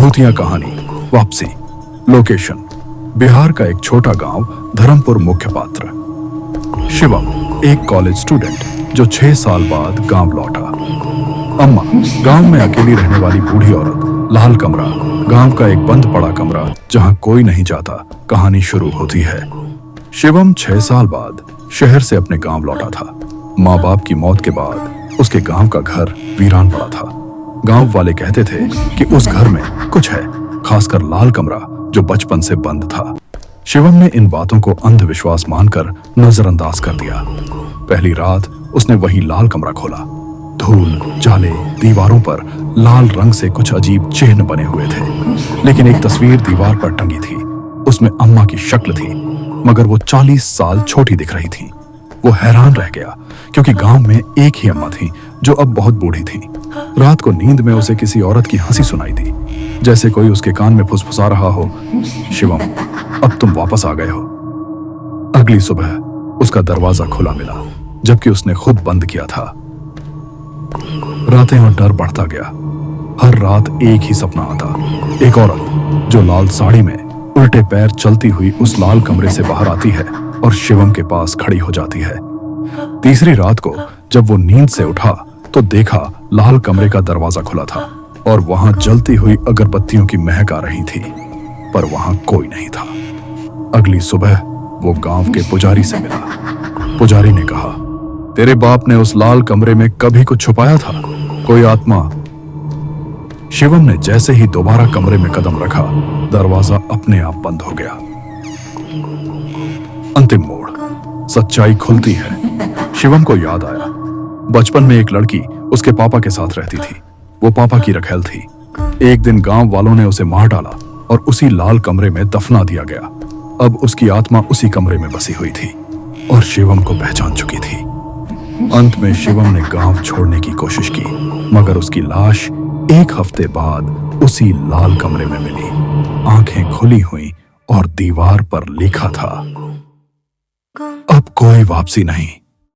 भूतिया कहानी वापसी। लोकेशन बिहार का एक छोटा गांव धर्मपुर। मुख्य पात्र शिवम, एक कॉलेज स्टूडेंट जो 6 साल बाद गांव लौटा। अम्मा, गांव में अकेली रहने वाली बूढ़ी औरत। लाल कमरा, गांव का एक बंद पड़ा कमरा जहां कोई नहीं जाता। कहानी शुरू होती है। शिवम 6 साल बाद शहर से अपने गांव लौटा था। माँ बाप की मौत के बाद उसके गांव का घर वीरान पड़ा था। गांव वाले कहते थे कि उस घर में कुछ है, खासकर लाल कमरा जो बचपन से बंद था। शिवम ने इन बातों को अंधविश्वास मानकर नजरअंदाज कर दिया। पहली रात उसने वही लाल कमरा खोला। धूल, जाले, दीवारों पर लाल रंग से कुछ अजीब चिन्ह बने हुए थे, लेकिन एक तस्वीर दीवार पर टंगी थी। उसमें अम्मा की शक्ल थी, मगर वो 40 साल छोटी दिख रही थी। वो हैरान रह गया क्योंकि गांव में एक ही अम्मा थी जो अब बहुत बूढ़ी थी। रात को नींद में उसे किसी औरत की हंसी सुनाई दी, जैसे कोई उसके कान में फुसफुसा रहा हो, शिवम, अब तुम वापस आ गए हो। अगली सुबह उसका दरवाजा खुला मिला, जबकि उसने खुद बंद किया था। रातें और डर बढ़ता गया। हर रात एक ही सपना आता, एक औरत जो लाल साड़ी में उल्टे पैर चलती हुई उस लाल कमरे से बाहर आती है और शिवम के पास खड़ी हो जाती है। तीसरी रात को जब वो नींद से उठा तो देखा लाल कमरे का दरवाजा खुला था और वहां जलती हुई अगरबत्तियों की महक आ रही थी, पर वहां कोई नहीं था। अगली सुबह वो गांव के पुजारी से मिला। पुजारी ने कहा, तेरे बाप ने उस लाल कमरे में कभी कुछ छुपाया था, कोई आत्मा? शिवम ने जैसे ही दोबारा कमरे में कदम रखा, दरवाजा अपने आप बंद हो गया। अंतिम मोड़, सच्चाई खुलती है। शिवम को याद आया, बचपन में एक लड़की उसके पापा के साथ रहती थी। वो पापा की रखेल थी। एक दिन गांव वालों ने उसे मार डाला और उसी लाल कमरे में दफना दिया गया। अब उसकी आत्मा उसी कमरे में बसी हुई थी और शिवम को पहचान चुकी थी। अंत में शिवम ने गांव छोड़ने की कोशिश की, मगर उसकी लाश 1 हफ्ते बाद उसी लाल कमरे में मिली, आंखें खुली हुई और दीवार पर लिखा था, अब कोई वापसी नहीं।